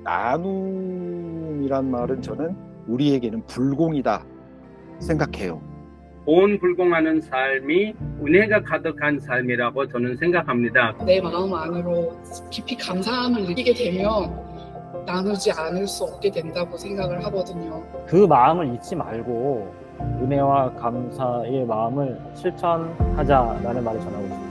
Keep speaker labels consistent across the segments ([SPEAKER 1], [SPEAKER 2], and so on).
[SPEAKER 1] 나눔이란 말은 저는 우리에게는 불공이다 생각해요.
[SPEAKER 2] 보온불공하는 삶이 은혜가 가득한 삶이라고 저는 생각합니다.
[SPEAKER 3] 내 마음 안으로 깊이 감사함을 느끼게 되면 나누지 않을 수 없게 된다고 생각을 하거든요.
[SPEAKER 4] 그 마음을 잊지 말고 은혜와 감사의 마음을 실천하자라는 말을 전하고 있습니다.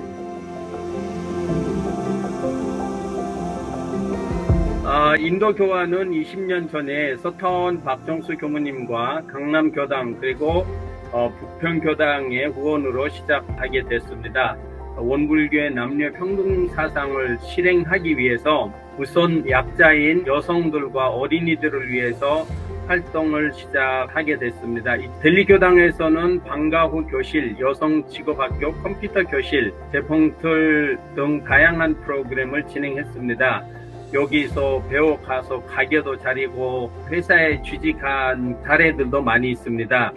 [SPEAKER 2] 인도 교화는 20년 전에 서타원 박정수 교무님과 강남 교당 그리고 부평 교당의 후원으로 시작하게 됐습니다. 원불교의 남녀 평등 사상을 실행하기 위해서 우선 약자인 여성들과 어린이들을 위해서 활동을 시작하게 됐습니다. 델리 교당에서는 방과 후 교실, 여성 직업학교, 컴퓨터 교실, 재봉틀 등 다양한 프로그램을 진행했습니다. 여기서 배워가서 가게도 차리고 회사에 취직한 사례들도 많이 있습니다.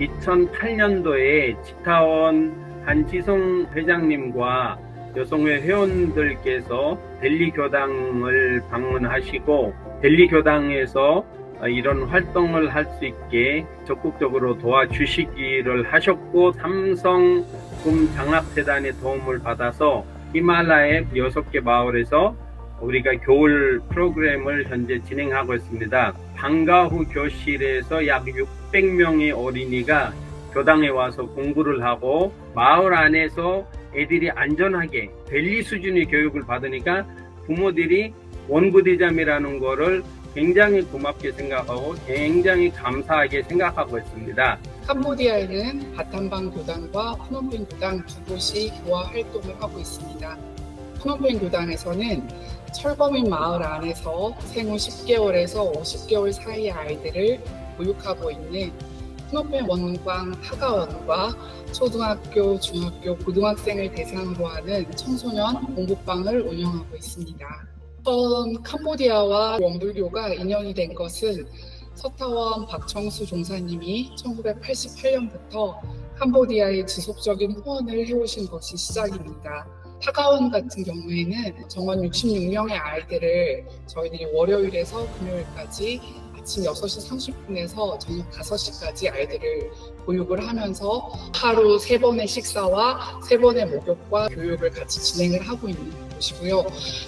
[SPEAKER 2] 2008년도에 치타원 한지성 회장님과 여성회 회원들께서 델리 교당을 방문하시고 델리 교당에서 이런 활동을 할 수 있게 적극적으로 도와주시기를 하셨고, 삼성금 장학재단의 도움을 받아서 히말라야 6개 마을에서 우리가 겨울 프로그램을 현재 진행하고 있습니다. 방과 후 교실에서 약 600명의 어린이가 교당에 와서 공부를 하고 마을 안에서 애들이 안전하게 델리 수준의 교육을 받으니까 부모들이 원부대잠이라는 거를 굉장히 고맙게 생각하고 굉장히 감사하게 생각하고 있습니다.
[SPEAKER 3] 캄보디아에는 바탐방 교당과 프놈펜 교당 두 곳이 교화 활동을 하고 있습니다. 프놈펜 교당에서는 철거민 마을 안에서 생후 10개월에서 50개월 사이의 아이들을 보육하고 있는 프놈펜 원광 하가원과 초등학교, 중학교, 고등학생을 대상으로 하는 청소년 공부방을 운영하고 있습니다. 처음 캄보디아와 원불교가 인연이 된 것은 서타원 박정수 종사님이 1988년부터 캄보디아에 지속적인 후원을 해오신 것이 시작입니다. 타가원 같은 경우에는 정원 66명의 아이들을 저희들이 월요일에서 금요일까지 아침 6시 30분에서 저녁 5시까지 아이들을 보육을 하면서 하루 3번의 식사와 3번의 목욕과 교육을 같이 진행을 하고 있는 곳이고요.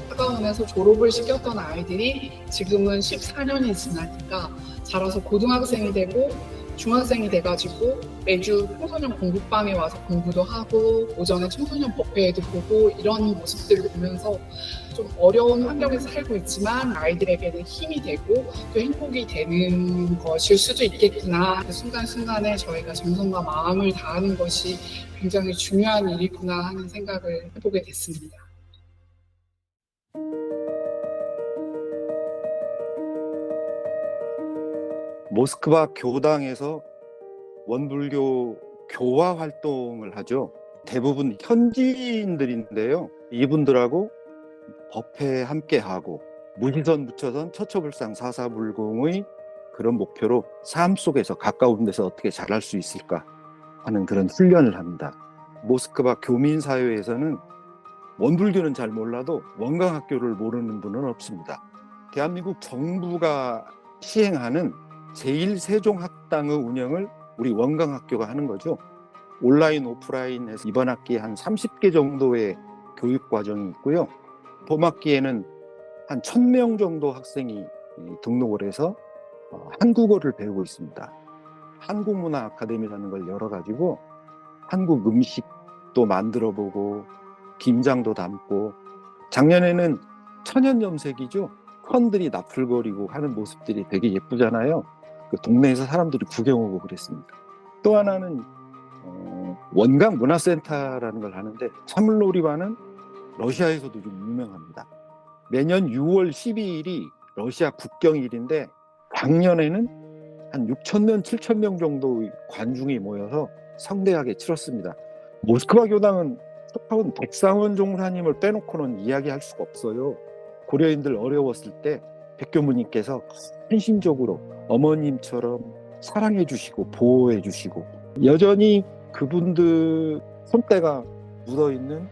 [SPEAKER 3] 타가원에서 졸업을 시켰던 아이들이 지금은 14년이 지나니까 자라서 고등학생이 되고 중학생이 돼가지고 매주 청소년 공부방에 와서 공부도 하고 오전에 청소년 법회에도 보고 이런 모습들을 보면서 좀 어려운 환경에서 살고 있지만 아이들에게는 힘이 되고 또 행복이 되는 것일 수도 있겠구나. 그 순간순간에 저희가 정성과 마음을 다하는 것이 굉장히 중요한 일이구나 하는 생각을 해보게 됐습니다.
[SPEAKER 1] 모스크바 교당에서 원불교 교화 활동을 하죠. 대부분 현지인들인데요. 이분들하고 법회에 함께하고 무시선 무처선 처처불상 사사불공의 그런 목표로 삶 속에서 가까운 데서 어떻게 잘할 수 있을까 하는 그런 훈련을 합니다. 모스크바 교민사회에서는 원불교는 잘 몰라도 원광학교를 모르는 분은 없습니다. 대한민국 정부가 시행하는 제1세종학당의 운영을 우리 원광학교가 하는 거죠. 온라인, 오프라인에서 이번 학기에 한 30개 정도의 교육과정이 있고요. 봄학기에는 한 1000명 정도 학생이 등록을 해서 한국어를 배우고 있습니다. 한국문화 아카데미라는 걸 열어가지고 한국 음식도 만들어보고 김장도 담고, 작년에는 천연염색이죠. 컨들이 나풀거리고 하는 모습들이 되게 예쁘잖아요. 그 동네에서 사람들이 구경 오고 그랬습니다. 또 하나는 원광 문화센터라는 걸 하는데 사물놀이반은 러시아에서도 좀 유명합니다. 매년 6월 12일이 러시아 국경일인데 작년에는 한 6,000명, 7,000명 정도의 관중이 모여서 성대하게 치렀습니다. 모스크바 교당은 서타원 백상원 종사님을 빼놓고는 이야기할 수가 없어요. 고려인들 어려웠을 때 백교무님께서 헌신적으로 어머님처럼 사랑해 주시고 보호해 주시고, 여전히 그분들 손때가 묻어있는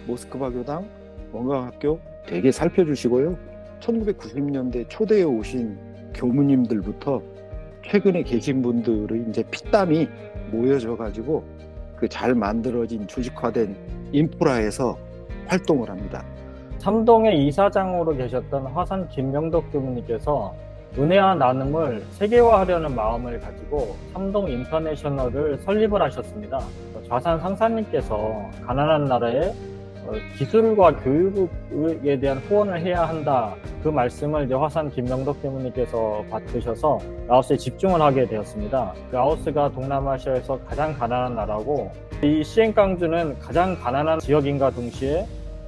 [SPEAKER 1] 모스크바 교당 원광학교 되게 살펴주시고요. 1990년대 초대에 오신 교무님들부터 최근에 계신 분들의 이제 피땀이 모여져 가지고 그 잘 만들어진 조직화된 인프라에서 활동을 합니다.
[SPEAKER 4] 삼동의 이사장으로 계셨던 화산 김명덕 교무님께서 은혜와 나눔을 세계화하려는 마음을 가지고 삼동 인터내셔널을 설립을 하셨습니다. 좌산 상사님께서 가난한 나라에 기술과 교육에 대한 후원을 해야 한다. 그 말씀을 이제 화산 김명덕 교무님께서 받으셔서 라오스에 집중을 하게 되었습니다. 라오스가 동남아시아에서 가장 가난한 나라고 이 시엔강주는 가장 가난한 지역인과 동시에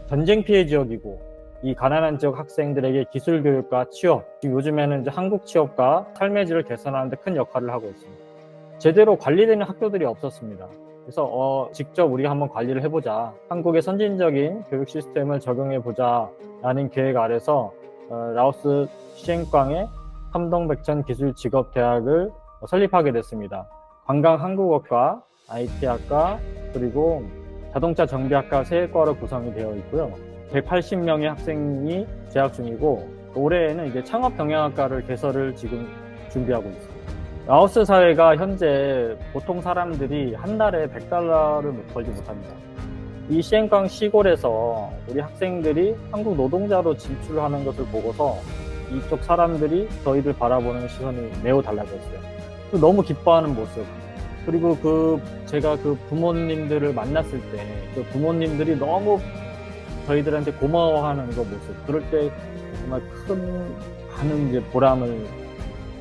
[SPEAKER 4] 전쟁 피해 지역이고 이 가난한 지역 학생들에게 기술 교육과 취업, 요즘에는 이제 한국 취업과 삶의 질을 개선하는 데 큰 역할을 하고 있습니다. 제대로 관리되는 학교들이 없었습니다. 그래서 직접 우리가 한번 관리를 해보자. 한국의 선진적인 교육 시스템을 적용해보자 라는 계획 아래서 라오스 시엔광의 삼동백천 기술직업대학을 설립하게 됐습니다. 관광 한국어과, IT학과, 그리고 자동차 정비학과 세 과로 구성이 되어 있고요. 180명의 학생이 재학 중이고 올해에는 이제 창업 경영학과를 개설을 지금 준비하고 있습니다. 라오스 사회가 현재 보통 사람들이 한 달에 $100를 벌지 못합니다. 이 시엔광 시골에서 우리 학생들이 한국 노동자로 진출하는 것을 보고서 이쪽 사람들이 저희를 바라보는 시선이 매우 달라졌어요. 너무 기뻐하는 모습. 그리고 제가 그 부모님들을 만났을 때 그 부모님들이 너무 저희들한테 고마워하는 그 모습. 그럴 때 정말 많은 이제 보람을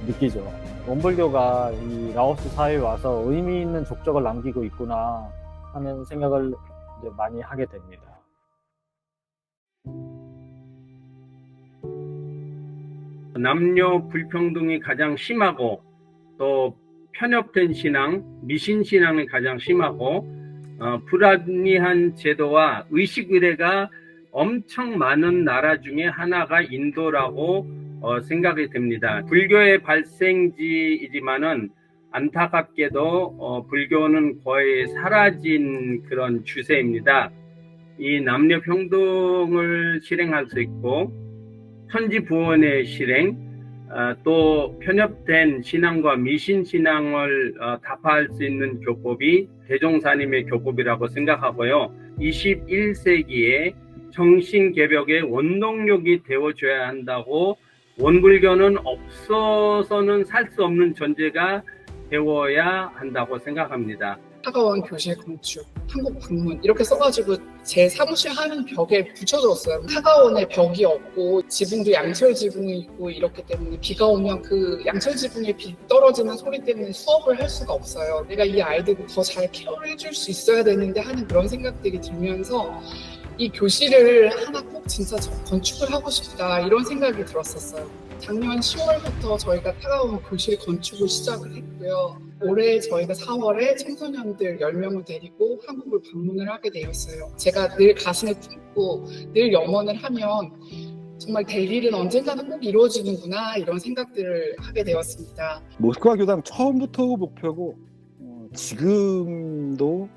[SPEAKER 4] 느끼죠. 원불교가 이 라오스 사회에 와서 의미 있는 족적을 남기고 있구나 하는 생각을 이제 많이 하게 됩니다.
[SPEAKER 2] 남녀 불평등이 가장 심하고 또 편협된 신앙, 미신 신앙이 가장 심하고 불합리한 제도와 의식 의례가 엄청 많은 나라 중에 하나가 인도라고 생각이 됩니다. 불교의 발생지이지만은 안타깝게도 불교는 거의 사라진 그런 추세입니다. 이 남녀 평등을 실행할 수 있고 천지부원의 실행, 또 편협된 신앙과 미신 신앙을 타파할 수 있는 교법이 대종사님의 교법이라고 생각하고요. 21세기에 정신개벽의 원동력이 되어줘야 한다고, 원불교는 없어서는 살 수 없는 존재가 되어야 한다고 생각합니다.
[SPEAKER 3] 차가운 교실 건축, 한국 방문 이렇게 써가지고 제 사무실 하는 벽에 붙여줬어요. 차가원에 벽이 없고 지붕도 양철 지붕이 있고 이렇기 때문에 비가 오면 그 양철 지붕에 비 떨어지는 소리 때문에 수업을 할 수가 없어요. 내가 이 아이들을 더 잘 케어를 해줄 수 있어야 되는데 하는 그런 생각들이 들면서 이 교실을 하나 꼭 진짜 건축을 하고 싶다 이런 생각이 들었었어요. 작년 10월부터 저희가 차가운 교실 건축을 시작을 했고요. 올해 저희가 4월에 청소년들 10명을 데리고 한국을 방문을 하게 되었어요. 제가 늘 가슴에 품고 늘 염원을 하면 정말 될 일은 언젠가는 꼭 이루어지는구나 이런 생각들을 하게 되었습니다.
[SPEAKER 1] 모스크바 교당 처음부터 목표고 지금도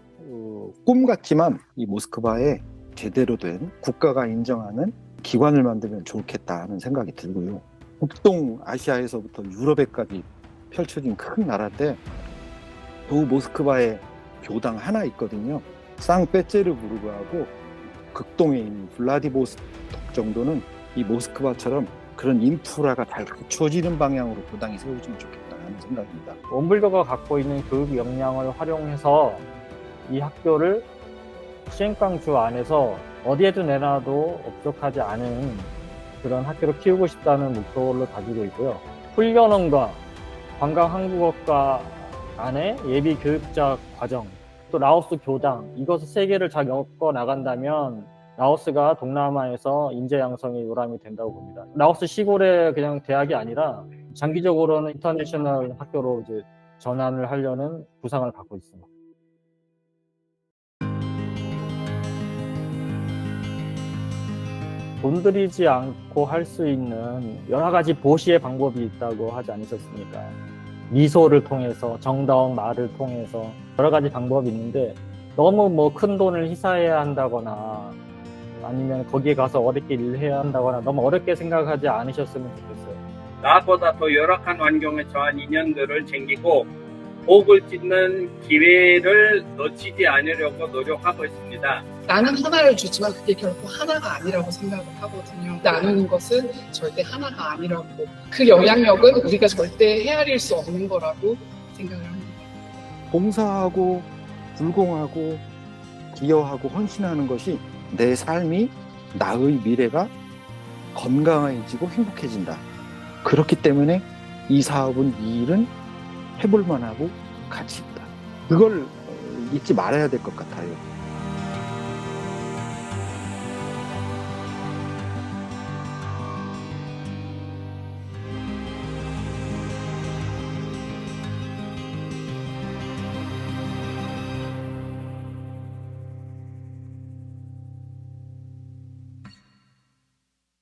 [SPEAKER 1] 꿈 같지만 이 모스크바에 제대로 된 국가가 인정하는 기관을 만들면 좋겠다 하는 생각이 들고요. 북동아시아에서부터 유럽에까지 펼쳐진 큰 나라인데 또 모스크바에 교당 하나 있거든요. 상페테르부르크하고 극동에 있는 블라디보스톡 정도는 이 모스크바처럼 그런 인프라가 잘 갖춰지는 방향으로 교당이 세워지면 좋겠다 하는 생각입니다.
[SPEAKER 4] 원불교가 갖고 있는 교육 역량을 활용해서 이 학교를 시엔광주 안에서 어디에도 내놔도 ob적하지 않은 그런 학교를 키우고 싶다는 목표를 가지고 있고요. 훈련원과 관광 한국어과 안에 예비 교육자 과정, 또 라오스 교당, 이것을 세 개를 잘 엮어 나간다면 라오스가 동남아에서 인재 양성의 요람이 된다고 봅니다. 라오스 시골의 그냥 대학이 아니라 장기적으로는 인터내셔널 학교로 이제 전환을 하려는 구상을 갖고 있습니다. 돈 들이지 않고 할 수 있는 여러 가지 보시의 방법이 있다고 하지 않으셨습니까? 미소를 통해서, 정다운 말을 통해서 여러 가지 방법이 있는데 너무 큰 돈을 희사해야 한다거나 아니면 거기에 가서 어렵게 일을 해야 한다거나 너무 어렵게 생각하지 않으셨으면 좋겠어요.
[SPEAKER 2] 나보다 더 열악한 환경에 처한 인연들을 챙기고 복을 짓는 기회를 놓치지 않으려고 노력하고 있습니다.
[SPEAKER 3] 나는 하나를 주지만 그게 결코 하나가 아니라고 생각을 하거든요. 나누는 것은 절대 하나가 아니라고, 그 영향력은 우리가 절대 헤아릴 수 없는 거라고 생각을 합니다.
[SPEAKER 1] 봉사하고 불공하고 기여하고 헌신하는 것이 내 삶이 나의 미래가 건강해지고 행복해진다. 그렇기 때문에 이 사업은, 이 일은 해볼 만하고 가치 있다. 그걸 잊지 말아야 될 것 같아요.